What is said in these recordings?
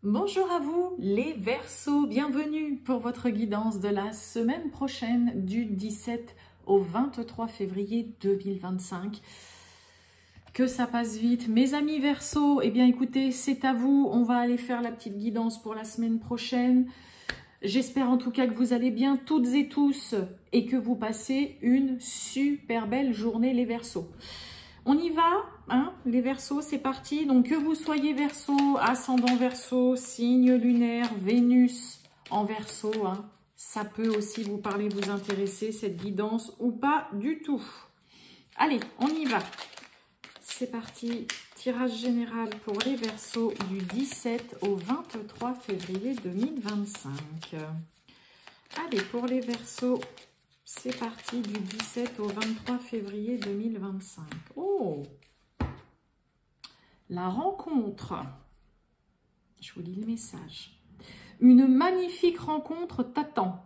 Bonjour à vous les Verseaux, bienvenue pour votre guidance de la semaine prochaine du 17 au 23 février 2025. Que ça passe vite. Mes amis Verseaux, eh bien écoutez, c'est à vous, on va aller faire la petite guidance pour la semaine prochaine. J'espère en tout cas que vous allez bien toutes et tous et que vous passez une super belle journée les Verseaux. On y va, hein, les Verseaux, c'est parti. Donc, que vous soyez Verseau, ascendant Verseau, signe lunaire, Vénus en Verseau, hein, ça peut aussi vous parler, vous intéresser, cette guidance, ou pas du tout. Allez, on y va. C'est parti. Tirage général pour les Verseaux du 17 au 23 février 2025. Allez, pour les Verseaux... c'est parti du 17 au 23 février 2025. Oh! La rencontre. Je vous lis le message. Une magnifique rencontre t'attend.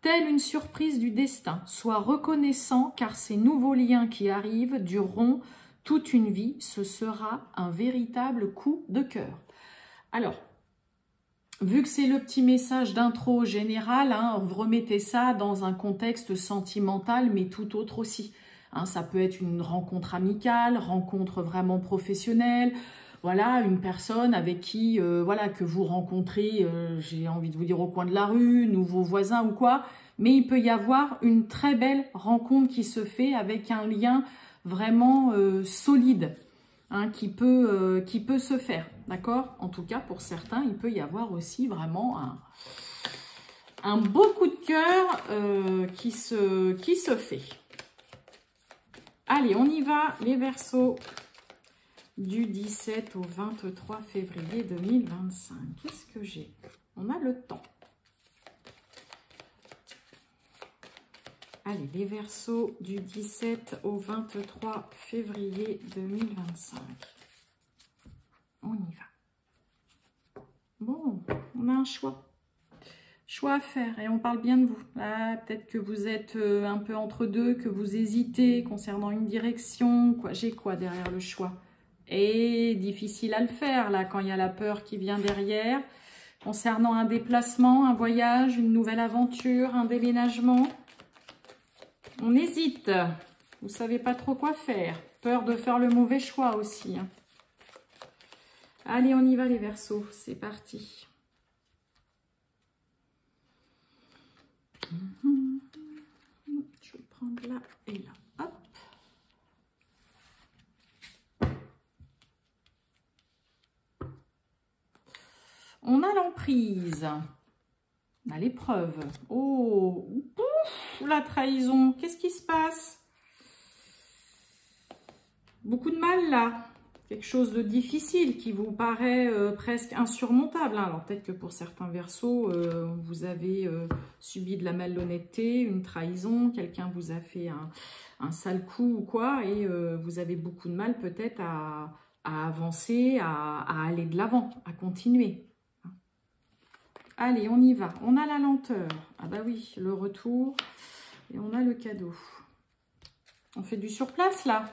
Telle une surprise du destin. Sois reconnaissant car ces nouveaux liens qui arrivent dureront toute une vie. Ce sera un véritable coup de cœur. Alors, vu que c'est le petit message d'intro général, hein, vous remettez ça dans un contexte sentimental, mais tout autre aussi. Hein, ça peut être une rencontre amicale, rencontre vraiment professionnelle, voilà, une personne avec qui, voilà, que vous rencontrez, j'ai envie de vous dire au coin de la rue, nouveau voisin ou quoi, mais il peut y avoir une très belle rencontre qui se fait avec un lien vraiment solide. Hein, qui peut se faire, d'accord? En tout cas, pour certains, il peut y avoir aussi vraiment un beau coup de cœur qui se fait. Allez, on y va, les Verseaux, du 17 au 23 février 2025. Qu'est-ce que j'ai? On a le temps. Allez, les Verseaux du 17 au 23 février 2025. On y va. Bon, on a un choix. Choix à faire et on parle bien de vous. Là, peut-être que vous êtes un peu entre deux, que vous hésitez concernant une direction. J'ai quoi derrière le choix? Et difficile à le faire, là, quand il y a la peur qui vient derrière. Concernant un déplacement, un voyage, une nouvelle aventure, un déménagement. On hésite, vous ne savez pas trop quoi faire, peur de faire le mauvais choix aussi. Hein. Allez, on y va les Verseaux, c'est parti. Je vais prendre là et là, hop. On a l'emprise. On a l'épreuve. Oh, ouf, la trahison. Qu'est-ce qui se passe? Beaucoup de mal là. Quelque chose de difficile qui vous paraît presque insurmontable. Hein. Alors peut-être que pour certains Verseaux, vous avez subi de la malhonnêteté, une trahison. Quelqu'un vous a fait un sale coup ou quoi. Et vous avez beaucoup de mal peut-être à avancer, à aller de l'avant, à continuer. Allez, on y va. On a la lenteur. Ah bah oui, le retour. Et on a le cadeau. On fait du surplace, là.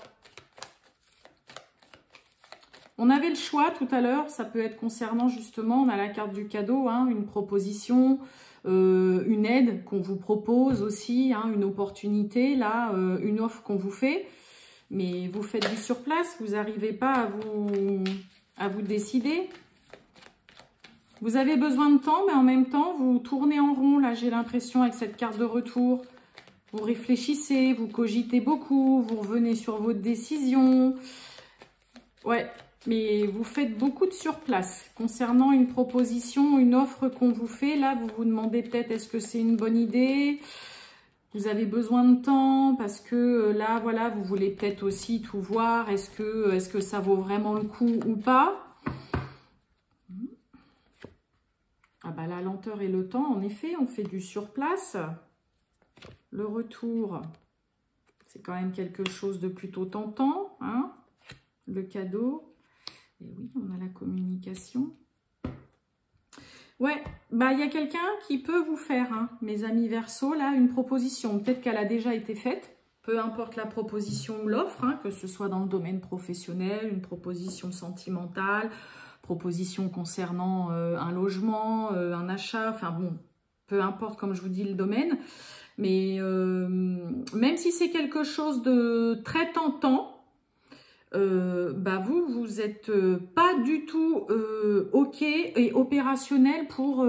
On avait le choix tout à l'heure. Ça peut être concernant, justement, on a la carte du cadeau, hein, une proposition, une aide qu'on vous propose aussi, hein, une opportunité, là, une offre qu'on vous fait. Mais vous faites du surplace. Vous n'arrivez pas à vous décider. Vous avez besoin de temps, mais en même temps, vous tournez en rond. Là, j'ai l'impression, avec cette carte de retour, vous réfléchissez, vous cogitez beaucoup, vous revenez sur votre décision. Ouais, mais vous faites beaucoup de surplace. Concernant une proposition, une offre qu'on vous fait, là, vous vous demandez peut-être, est-ce que c'est une bonne idée? Vous avez besoin de temps parce que là, voilà, vous voulez peut-être aussi tout voir. Est-ce que ça vaut vraiment le coup ou pas? Ah bah la lenteur et le temps, en effet, on fait du surplace. Le retour, c'est quand même quelque chose de plutôt tentant. Hein, le cadeau. Et oui, on a la communication. Ouais, bah il y a quelqu'un qui peut vous faire, hein, mes amis Verseaux, là, une proposition. Peut-être qu'elle a déjà été faite. Peu importe la proposition ou l'offre, hein, que ce soit dans le domaine professionnel, une proposition sentimentale, proposition concernant un logement, un achat, enfin bon, peu importe comme je vous dis le domaine. Mais même si c'est quelque chose de très tentant, vous êtes pas du tout OK et opérationnel pour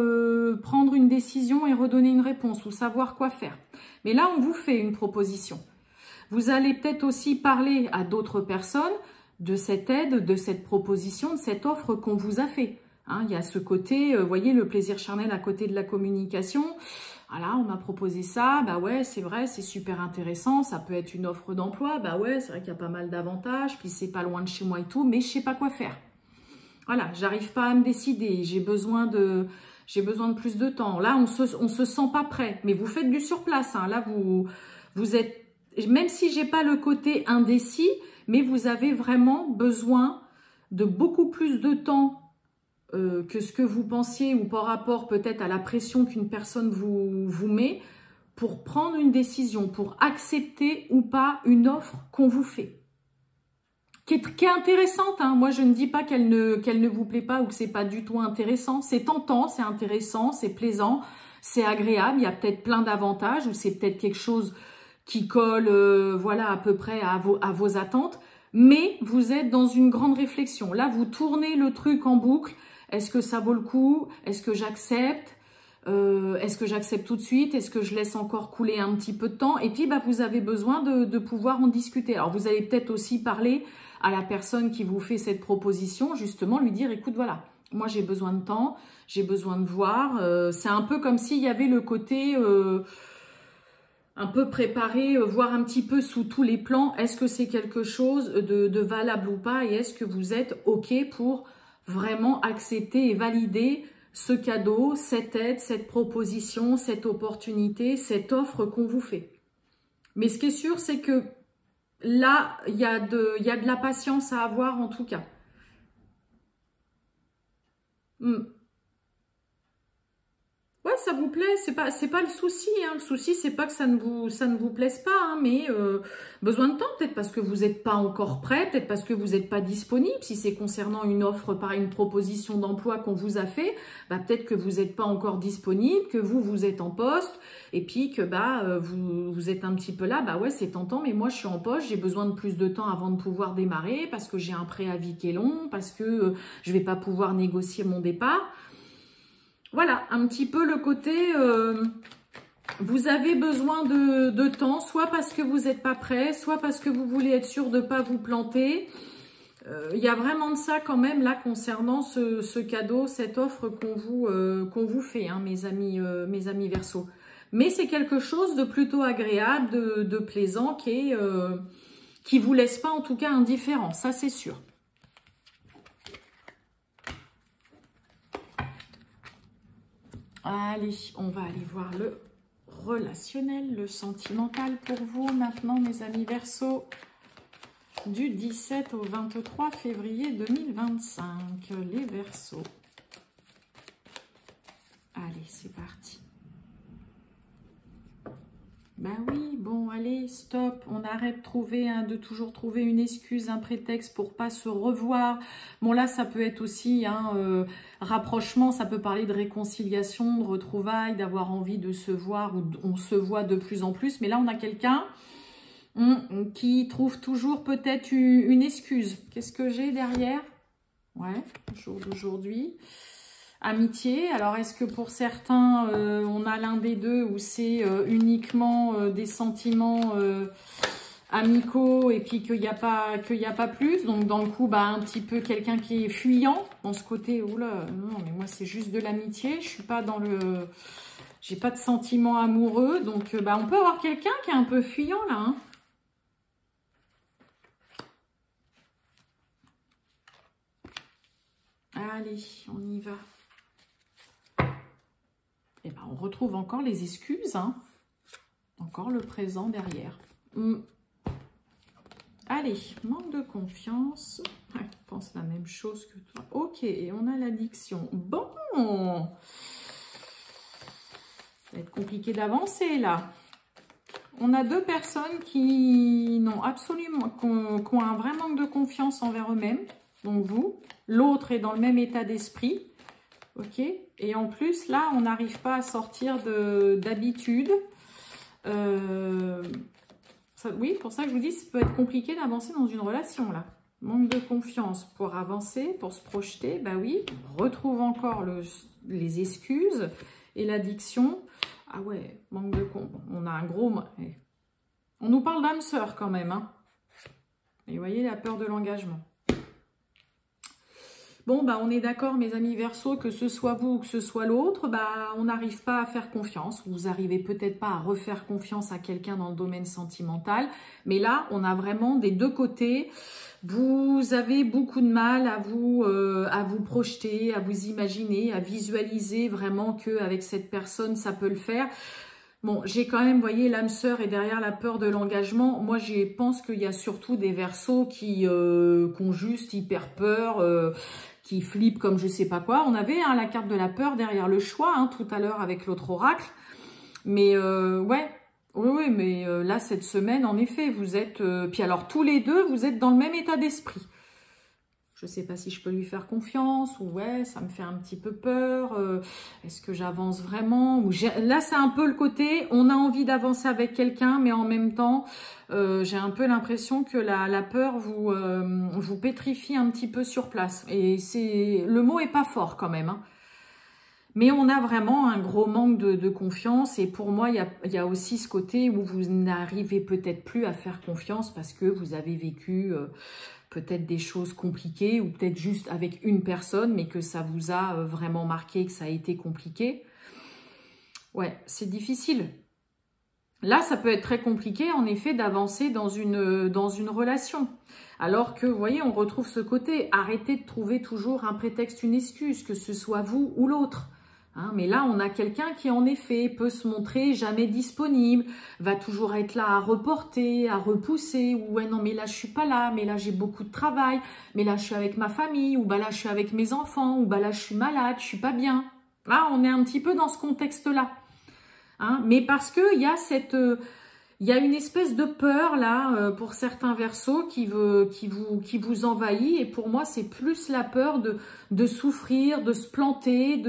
prendre une décision et redonner une réponse ou savoir quoi faire. Mais là, on vous fait une proposition. Vous allez peut-être aussi parler à d'autres personnes de cette aide, de cette proposition, de cette offre qu'on vous a fait. Hein, il y a ce côté, vous voyez, le plaisir charnel à côté de la communication. Voilà, on m'a proposé ça, bah ouais, c'est vrai, c'est super intéressant, ça peut être une offre d'emploi, bah ouais, c'est vrai qu'il y a pas mal d'avantages, puis c'est pas loin de chez moi et tout, mais je sais pas quoi faire. Voilà, j'arrive pas à me décider, j'ai besoin de plus de temps. Là, on se sent pas prêt, mais vous faites du surplace, hein. Là, vous êtes, même si j'ai pas le côté indécis, mais vous avez vraiment besoin de beaucoup plus de temps que ce que vous pensiez ou par rapport peut-être à la pression qu'une personne vous met pour prendre une décision, pour accepter ou pas une offre qu'on vous fait. Qui est intéressante, hein. Moi, je ne dis pas qu'elle ne vous plaît pas ou que c'est pas du tout intéressant. C'est tentant, c'est intéressant, c'est plaisant, c'est agréable. Il y a peut-être plein d'avantages ou c'est peut-être quelque chose qui colle voilà, à peu près à vos attentes. Mais vous êtes dans une grande réflexion. Là, vous tournez le truc en boucle. Est-ce que ça vaut le coup? Est-ce que j'accepte? Est-ce que j'accepte tout de suite? Est-ce que je laisse encore couler un petit peu de temps? Et puis, vous avez besoin de pouvoir en discuter. Alors, vous allez peut-être aussi parler à la personne qui vous fait cette proposition, justement, lui dire, écoute, voilà, moi, j'ai besoin de temps, j'ai besoin de voir. C'est un peu comme s'il y avait le côté un peu préparé, voir un petit peu sous tous les plans. Est-ce que c'est quelque chose de valable ou pas? Et est-ce que vous êtes OK pour vraiment accepter et valider ce cadeau, cette aide, cette proposition, cette opportunité, cette offre qu'on vous fait. Mais ce qui est sûr, c'est que là, il y a de la patience à avoir en tout cas. Ouais, ça vous plaît, c'est pas le souci, hein. Le souci, c'est pas que ça ne vous plaise pas, hein, mais besoin de temps, peut-être parce que vous n'êtes pas encore prêt, peut-être parce que vous n'êtes pas disponible. Si c'est concernant une offre, par une proposition d'emploi qu'on vous a fait, peut-être que vous n'êtes pas encore disponible, que vous êtes en poste, et puis que vous êtes un petit peu là, ouais, c'est tentant, mais moi je suis en poste, j'ai besoin de plus de temps avant de pouvoir démarrer, parce que j'ai un préavis qui est long, parce que je vais pas pouvoir négocier mon départ. Voilà, un petit peu le côté, vous avez besoin de temps, soit parce que vous n'êtes pas prêt, soit parce que vous voulez être sûr de ne pas vous planter. Il y a vraiment de ça quand même là concernant ce cadeau, cette offre qu'on vous fait, hein, mes amis Verseau. Mais c'est quelque chose de plutôt agréable, de plaisant, qui vous laisse pas en tout cas indifférent, ça c'est sûr. Allez, on va aller voir le relationnel, le sentimental pour vous maintenant, mes amis Verseau, du 17 au 23 février 2025. Les Verseaux. Allez, c'est parti. Oui, bon, allez, stop, on arrête de toujours trouver une excuse, un prétexte pour pas se revoir. Bon, là, ça peut être aussi rapprochement, ça peut parler de réconciliation, de retrouvailles, d'avoir envie de se voir, ou on se voit de plus en plus. Mais là, on a quelqu'un qui trouve toujours peut-être une excuse. Qu'est-ce que j'ai derrière? Ouais, jour d'aujourd'hui. Amitié, alors est-ce que pour certains, on a l'un des deux où c'est uniquement des sentiments amicaux et puis qu'il n'y a pas plus, donc dans le coup, un petit peu quelqu'un qui est fuyant dans ce côté, oula, non mais moi c'est juste de l'amitié, je suis pas dans le, j'ai pas de sentiments amoureux, donc on peut avoir quelqu'un qui est un peu fuyant là, hein. Allez, on y va. Et on retrouve encore les excuses, hein. Encore le présent derrière. Allez, manque de confiance. Ouais, je pense la même chose que toi. Ok, et on a l'addiction. Bon, ça va être compliqué d'avancer là. On a deux personnes qui n'ont absolument, qui ont un vrai manque de confiance envers eux-mêmes. Donc vous, l'autre est dans le même état d'esprit. Ok. Et en plus, là, on n'arrive pas à sortir d'habitude. Oui, pour ça que je vous dis, ça peut être compliqué d'avancer dans une relation, là. Manque de confiance pour avancer, pour se projeter. Bah oui, on retrouve encore les excuses et l'addiction. Ah ouais, manque de confiance. On a un gros... On nous parle d'âme sœur quand même, hein. Et vous voyez, la peur de l'engagement. Bon, bah, on est d'accord, mes amis Verseau, que ce soit vous ou que ce soit l'autre, bah, on n'arrive pas à faire confiance. Vous n'arrivez peut-être pas à refaire confiance à quelqu'un dans le domaine sentimental. Mais là, on a vraiment des deux côtés. Vous avez beaucoup de mal à vous projeter, à vous imaginer, à visualiser vraiment qu'avec cette personne, ça peut le faire. Bon, j'ai quand même, vous voyez, l'âme sœur est derrière la peur de l'engagement. Moi, je pense qu'il y a surtout des Verseaux qui ont juste hyper peur, qui flippent comme je sais pas quoi. On avait la carte de la peur derrière le choix, tout à l'heure avec l'autre oracle. Mais ouais, oui, mais là, cette semaine, en effet, vous êtes... puis alors, tous les deux, vous êtes dans le même état d'esprit. Je ne sais pas si je peux lui faire confiance, ou ouais, ça me fait un petit peu peur. Est-ce que j'avance vraiment? Là, c'est un peu le côté, on a envie d'avancer avec quelqu'un, mais en même temps, j'ai un peu l'impression que la peur vous pétrifie un petit peu sur place. Et le mot est pas fort quand même, hein. Mais on a vraiment un gros manque de confiance. Et pour moi, il y a aussi ce côté où vous n'arrivez peut-être plus à faire confiance parce que vous avez vécu... peut-être des choses compliquées ou peut-être juste avec une personne, mais que ça vous a vraiment marqué, que ça a été compliqué. Ouais, c'est difficile. Là, ça peut être très compliqué, en effet, d'avancer dans une relation. Alors que, vous voyez, on retrouve ce côté. Arrêtez de trouver toujours un prétexte, une excuse, que ce soit vous ou l'autre. Mais là, on a quelqu'un qui, en effet, peut se montrer jamais disponible, va toujours être là à reporter, à repousser, ou ouais, non, mais là, je suis pas là, mais là, j'ai beaucoup de travail, mais là, je suis avec ma famille, ou bah là, je suis avec mes enfants, ou bah là, je suis malade, je suis pas bien. Là, on est un petit peu dans ce contexte-là. Mais parce que il y a une espèce de peur, là, pour certains Verseaux qui vous envahit, et pour moi, c'est plus la peur de souffrir, de se planter,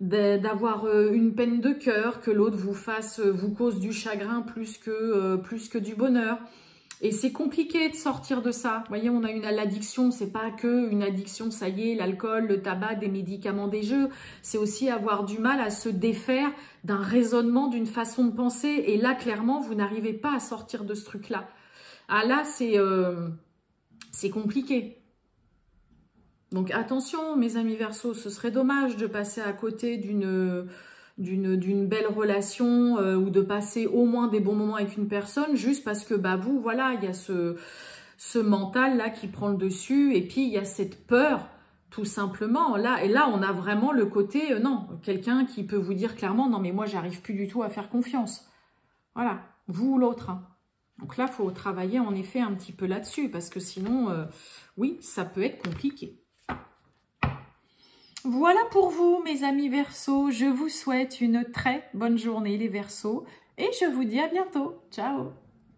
d'avoir une peine de cœur, que l'autre vous cause du chagrin plus que du bonheur. Et c'est compliqué de sortir de ça. Vous voyez, on a l'addiction, c'est pas que une addiction, ça y est, l'alcool, le tabac, des médicaments, des jeux. C'est aussi avoir du mal à se défaire d'un raisonnement, d'une façon de penser. Et là, clairement, vous n'arrivez pas à sortir de ce truc-là. Ah là, c'est compliqué. Donc attention, mes amis Verseaux, ce serait dommage de passer à côté d'une belle relation ou de passer au moins des bons moments avec une personne juste parce que bah vous, voilà, il y a ce mental là qui prend le dessus et puis il y a cette peur tout simplement là. Et là, on a vraiment le côté, non, quelqu'un qui peut vous dire clairement, non mais moi, j'arrive plus du tout à faire confiance. Voilà, vous ou l'autre. Donc là, il faut travailler en effet un petit peu là-dessus parce que sinon, oui, ça peut être compliqué. Voilà pour vous, mes amis Verseaux. Je vous souhaite une très bonne journée, les Verseaux. Et je vous dis à bientôt. Ciao!